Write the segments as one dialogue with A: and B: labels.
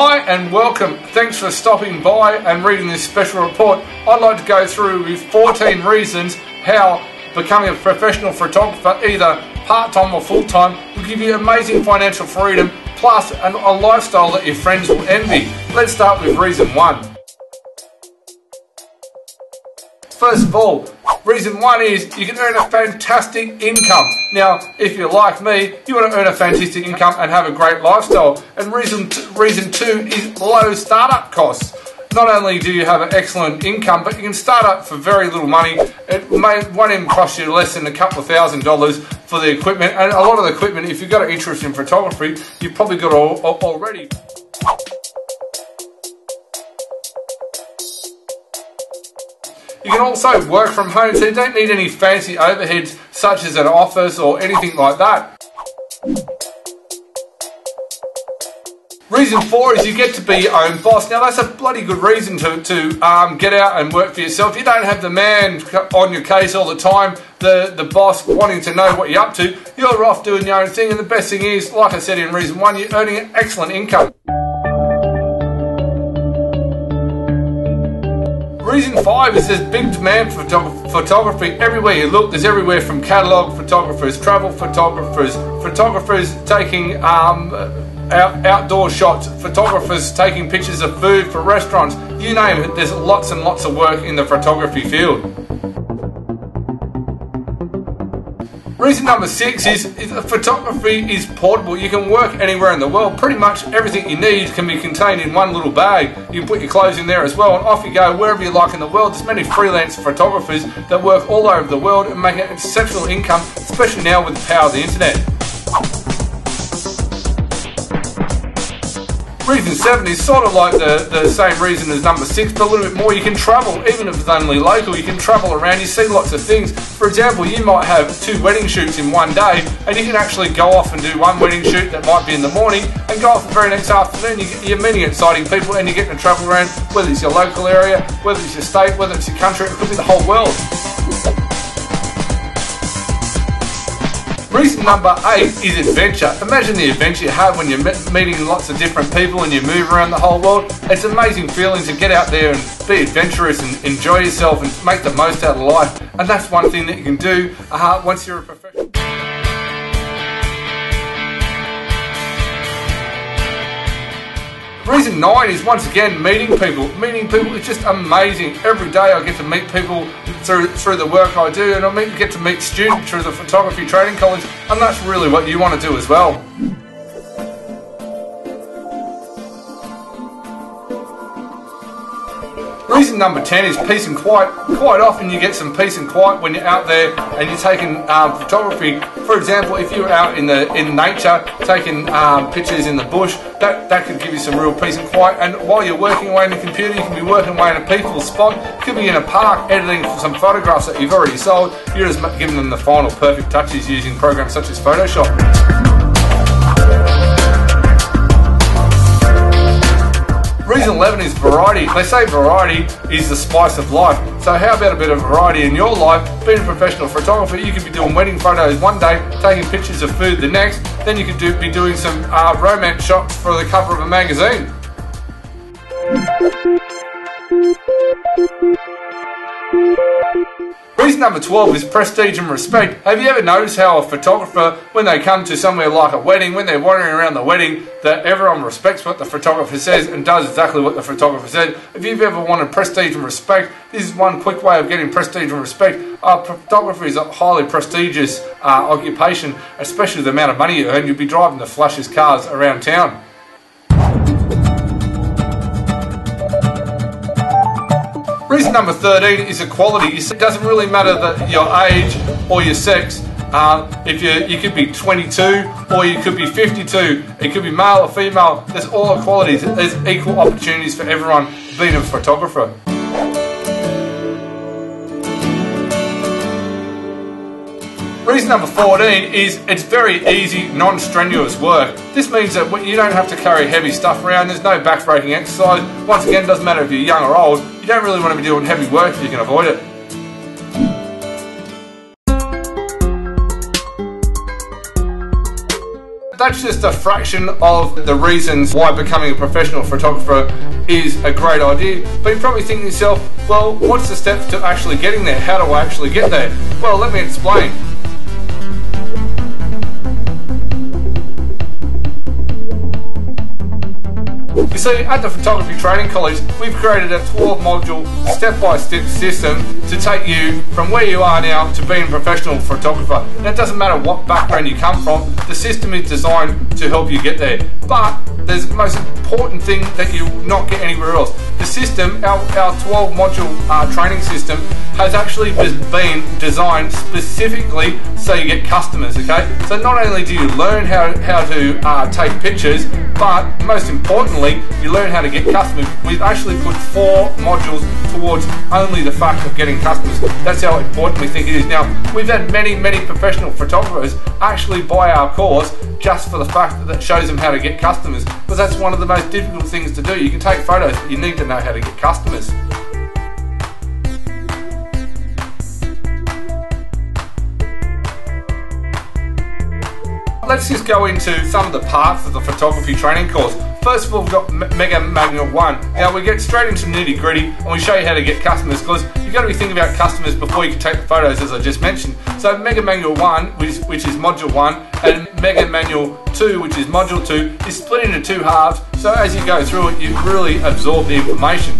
A: Hi and welcome. Thanks for stopping by and reading this special report. I'd like to go through with 14 reasons how becoming a professional photographer, either part-time or full-time, will give you amazing financial freedom plus a lifestyle that your friends will envy. Let's start with reason 1. First of all, reason 1 is you can earn a fantastic income. Now, if you're like me, you want to earn a fantastic income and have a great lifestyle. And reason 2 is low startup costs. Not only do you have an excellent income, but you can start up for very little money. Won't even cost you less than a couple of $1,000s for the equipment. And a lot of the equipment, if you've got an interest in photography, you've probably got already. You can also work from home, so you don't need any fancy overheads such as an office or anything like that. Reason 4 is you get to be your own boss. Now that's a bloody good reason to get out and work for yourself. You don't have the man on your case all the time, the boss wanting to know what you're up to. You're off doing your own thing, and the best thing is, like I said in reason 1, you're earning an excellent income. Reason 5 is there's big demand for photography. Everywhere you look, there's everywhere from catalogue photographers, travel photographers, photographers taking outdoor shots, photographers taking pictures of food for restaurants. You name it, there's lots and lots of work in the photography field. Reason number 6 is photography is portable. You can work anywhere in the world. Pretty much everything you need can be contained in one little bag. You can put your clothes in there as well, and off you go wherever you like in the world. There's many freelance photographers that work all over the world and make an exceptional income, especially now with the power of the internet. Reason 7 is sort of like the same reason as number 6, but a little bit more. You can travel, even if it's only local. You can travel around, you see lots of things. For example, you might have 2 wedding shoots in one day, and you can actually go off and do one wedding shoot that might be in the morning, and go off the very next afternoon. You're meeting exciting people, and you're getting to travel around, whether it's your local area, whether it's your state, whether it's your country, it could be the whole world. Reason number 8 is adventure. Imagine the adventure you have when you're meeting lots of different people and you move around the whole world. It's an amazing feeling to get out there and be adventurous and enjoy yourself and make the most out of life. And that's one thing that you can do once you're a professional. Reason 9 is once again meeting people. Meeting people is just amazing. Every day I get to meet people through the work I do, and I get to meet students through the photography training college, and that's really what you want to do as well. Reason number 10 is peace and quiet. Quite often you get some peace and quiet when you're out there and you're taking photography. For example, if you're out in nature taking pictures in the bush, that could give you some real peace and quiet. And while you're working away on the computer, you can be working away in a peaceful spot. You could be in a park editing some photographs that you've already sold. You're just giving them the final perfect touches using programs such as Photoshop. Reason 11 is variety. They say variety is the spice of life. So how about a bit of variety in your life? Being a professional photographer, you could be doing wedding photos one day, taking pictures of food the next, then you could be doing some romance shots for the cover of a magazine. Reason number 12 is prestige and respect. Have you ever noticed how a photographer, when they come to somewhere like a wedding, when they're wandering around the wedding, that everyone respects what the photographer says and does exactly what the photographer said? If you've ever wanted prestige and respect, this is one quick way of getting prestige and respect. Photography is a highly prestigious occupation, especially the amount of money you earn. You'll be driving the flashiest cars around town. Reason number 13 is equality. It doesn't really matter your age or your sex. If you could be 22 or you could be 52. It could be male or female. There's all equalities. There's equal opportunities for everyone being a photographer. Reason number 14 is it's very easy, non-strenuous work. This means that you don't have to carry heavy stuff around. There's no back-breaking exercise. Once again, it doesn't matter if you're young or old. You don't really want to be doing heavy work if you can avoid it. that's just a fraction of the reasons why becoming a professional photographer is a great idea. But you're probably thinking to yourself, well, what's the steps to actually getting there? How do I actually get there? Well, let me explain. You see, at the Photography Training College, we've created a 12-module step-by-step system to take you from where you are now to being a professional photographer. Now, it doesn't matter what background you come from, the system is designed to help you get there. But there's the most important thing that you will not get anywhere else. The system, our 12-module training system, has actually been designed specifically so you get customers, okay? So not only do you learn how to take pictures, but most importantly, you learn how to get customers. We've actually put 4 modules towards only the fact of getting customers. That's how important we think it is. Now, we've had many professional photographers actually buy our course just for the fact that it shows them how to get customers, because that's one of the most difficult things to do. You can take photos, but you need to know how to get customers. Let's just go into some of the parts of the photography training course. First of all, we've got Mega Manual 1. Now we get straight into nitty gritty and we show you how to get customers, because you've got to be thinking about customers before you can take the photos, as I just mentioned. So Mega Manual 1, which is Module 1, and Mega Manual 2, which is Module 2, is split into 2 halves. So as you go through it, you really absorb the information.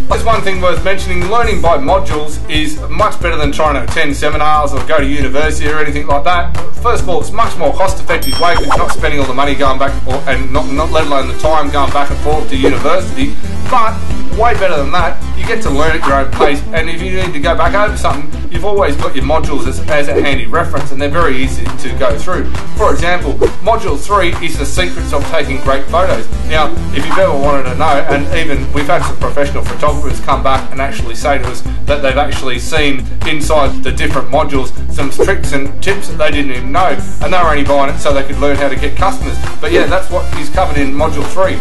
A: There's one thing worth mentioning: learning by modules is much better than trying to attend seminars or go to university or anything like that. First of all, it's a much more cost-effective way, because you're not spending all the money going back and forth, and not let alone the time going back and forth to university. But way better than that, you get to learn at your own pace, and if you need to go back over something, you've always got your modules as a handy reference, and they're very easy to go through. For example, Module 3 is the secrets of taking great photos. Now, if you've ever wanted to know, and even we've had some professional photographers come back and actually say to us that they've actually seen inside the different modules some tricks and tips that they didn't even know, and they were only buying it so they could learn how to get customers. But yeah, that's what is covered in Module 3.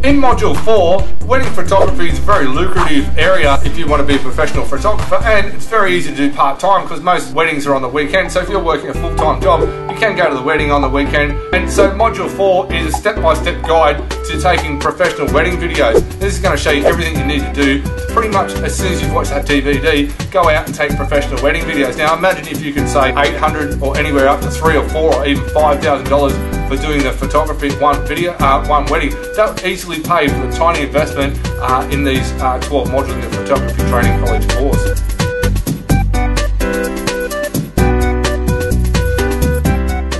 A: In Module 4, wedding photography is a very lucrative area if you want to be a professional photographer, and it's very easy to do part-time because most weddings are on the weekend. So if you're working a full-time job, you can go to the wedding on the weekend. And so Module 4 is a step-by-step guide to taking professional wedding videos. This is going to show you everything you need to do to pretty much, as soon as you've watched that DVD, go out and take professional wedding videos. Now imagine if you can save $800 or anywhere up to $3,000 or $4,000 or even $5,000 for doing the photography of one wedding. That would easily pay for a tiny investment in these 12 modules in the Photography Training College course.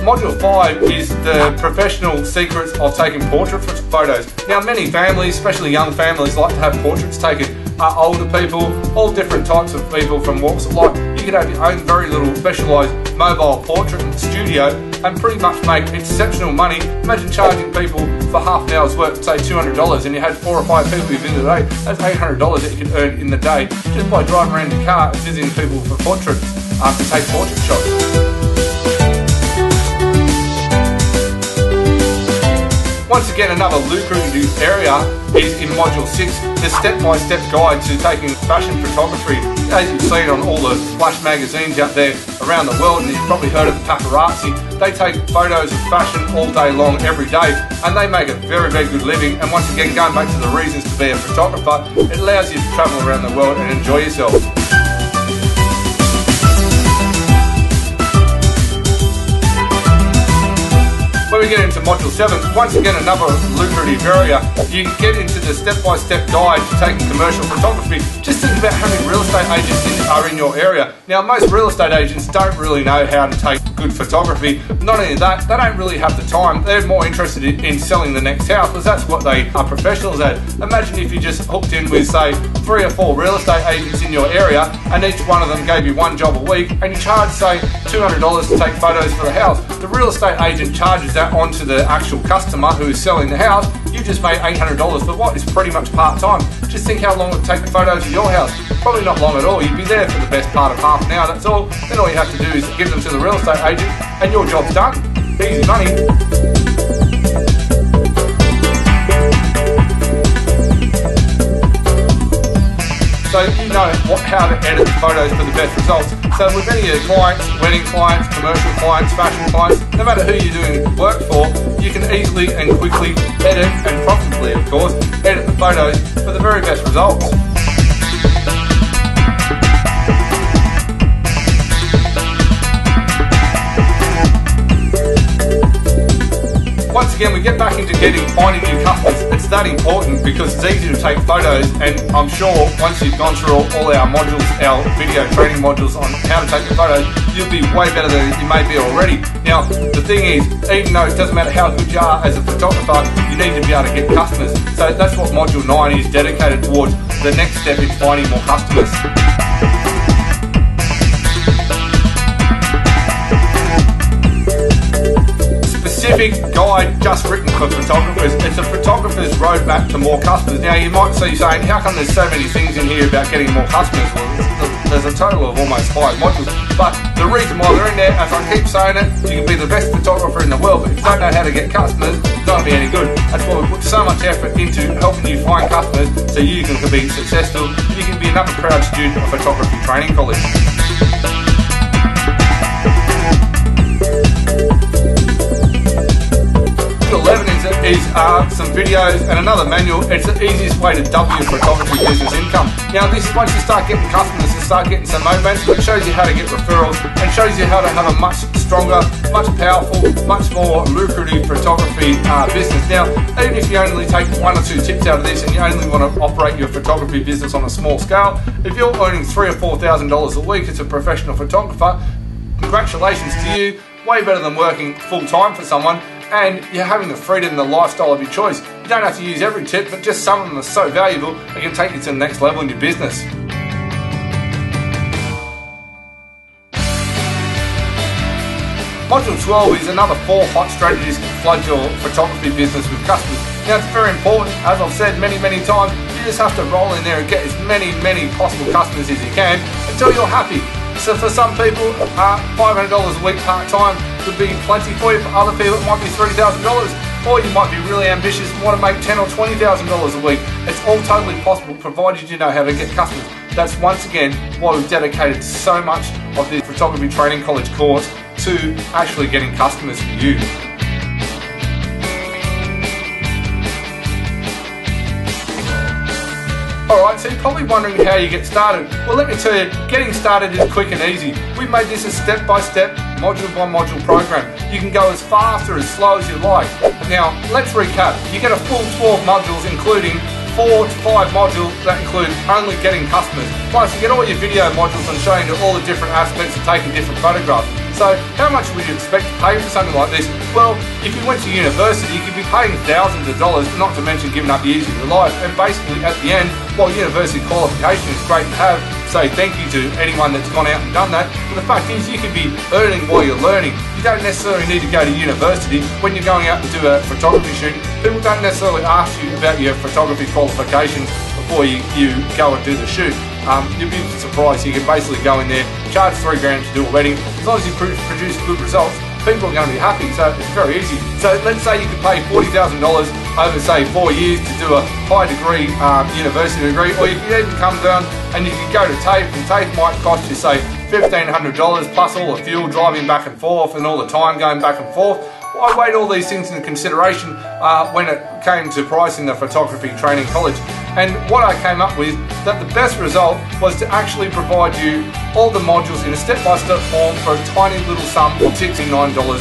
A: Module 5 is the professional secrets of taking portrait photos. Now many families, especially young families, like to have portraits taken. Older people, all different types of people from walks of life. You could have your own very little specialised mobile portrait studio and pretty much make exceptional money. Imagine charging people for half an hour's work, say $200, and you had 4 or 5 people you visit a day. That's $800 that you could earn in the day just by driving around your car and visiting people for portraits to take portrait shots. Once again, another lucrative area is in Module 6, the step-by-step guide to taking fashion photography. As you've seen on all the flash magazines out there around the world, and you've probably heard of the paparazzi, they take photos of fashion all day long, every day, and they make a very good living. And once again, going back to the reasons to be a photographer, it allows you to travel around the world and enjoy yourself. When we get into Module 7, once again another lucrative area, you get into the step-by-step guide to taking commercial photography. Just think about how many real estate agents are in your area. Now most real estate agents don't really know how to take good photography. Not only that, they don't really have the time. They're more interested in selling the next house, because that's what they are professionals at. Imagine if you just hooked in with, say, 3 or 4 real estate agents in your area, and each one of them gave you one job a week, and you charge, say, $200 to take photos for the house. The real estate agent charges that onto the actual customer who is selling the house. You just made $800 for what is pretty much part-time. Just think how long it would take the photos of your house. Probably not long at all. You'd be there for the best part of half an hour, that's all. Then all you have to do is give them to the real estate agent and your job's done. Easy money. so you know how to edit photos for the best results. So with any of your clients, wedding clients, commercial clients, fashion clients, no matter who you're doing work for, you can easily and quickly edit, and profitably of course, edit the photos for the very best results. Once again, we get back into finding new customers. It's that important because it's easy to take photos, and I'm sure once you've gone through all our modules, our video training modules on how to take the photos, you'll be way better than you may be already. Now, the thing is, even though it doesn't matter how good you are as a photographer, you need to be able to get customers. So that's what Module 9 is dedicated towards. The next step is finding more customers. Specific guide just written for photographers. It's a photographer's roadmap to more customers. Now you might see saying, how come there's so many things in here about getting more customers? Well, there's a total of almost 5 modules. But the reason why they're in there, as I keep saying it, you can be the best photographer in the world, but if you don't know how to get customers, it's not going to be any good. That's why we put so much effort into helping you find customers so you can be successful and you can be another proud student of Photography Training College. 11 is some videos and another manual. It's the easiest way to double your photography business income. Now this is once you start getting customers and start getting some momentum, it shows you how to get referrals and shows you how to have a much stronger, much powerful, much more lucrative photography business. Now, even if you only take 1 or 2 tips out of this and you only want to operate your photography business on a small scale, if you're earning $3,000 or $4,000 a week as a professional photographer, congratulations to you. Way better than working full time for someone, and you're having the freedom and the lifestyle of your choice. You don't have to use every tip, but just some of them are so valuable they can take you to the next level in your business. Module 12 is another 4 hot strategies to flood your photography business with customers. Now it's very important, as I've said many times, you just have to roll in there and get as many possible customers as you can until you're happy. So for some people, $500 a week part-time could be plenty for you. For other people, it might be $3,000. Or you might be really ambitious and want to make $10,000 or $20,000 a week. It's all totally possible, provided you know how to get customers. That's once again why we've dedicated so much of the Photography Training College course to actually getting customers for you. Alright, so you're probably wondering how you get started. Well, let me tell you, getting started is quick and easy. We made this a step-by-step, module-by-module program. You can go as fast or as slow as you like. Now, let's recap. You get a full 12 modules, including 4 to 5 modules that include only getting customers. Plus, you get all your video modules and showing you all the different aspects of taking different photographs. So, how much would you expect to pay for something like this? Well, if you went to university, you could be paying thousands of dollars, not to mention giving up years of your life. And basically, at the end, while university qualification is great to have, say thank you to anyone that's gone out and done that, but the fact is you could be earning while you're learning. You don't necessarily need to go to university. When you're going out to do a photography shoot, people don't necessarily ask you about your photography qualifications before you go and do the shoot. You'll be surprised. You can basically go in there, charge $3 grand to do a wedding. As long as you produce good results, people are going to be happy, so it's very easy. So let's say you could pay $40,000 over, say, 4 years to do a high degree university degree, or you could even come down and you could go to TAFE, and TAFE might cost you, say, $1,500 plus all the fuel, driving back and forth, and all the time going back and forth. I weighed all these things into consideration when it came to pricing the Photography Training College. And what I came up with, that the best result was to actually provide you all the modules in a step-by-step form for a tiny little sum of $69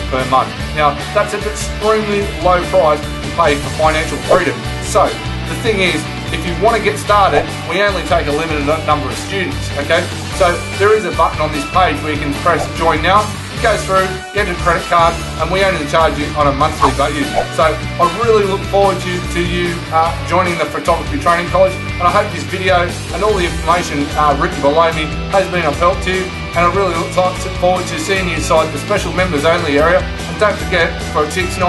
A: per month. Now, that's an extremely low price to pay for financial freedom. So, the thing is, if you want to get started, we only take a limited number of students, okay? So, there is a button on this page where you can press Join Now. Go through, get a credit card, and we only charge you on a monthly basis. So I really look forward to you joining the Photography Training College, and I hope this video and all the information written below me has been of help to you, and I really look forward to seeing you inside the special members only area. And don't forget, for $69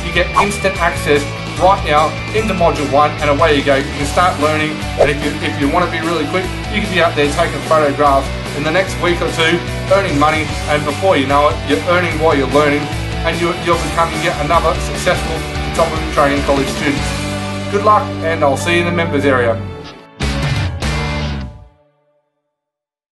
A: you get instant access right now into Module 1, and away you go. You can start learning, and if you want to be really quick, you can be out there taking photographs in the next week or two, earning money, and before you know it, you're earning while you're learning, and you're becoming yet another successful Photography Training College student. Good luck, and I'll see you in the members area.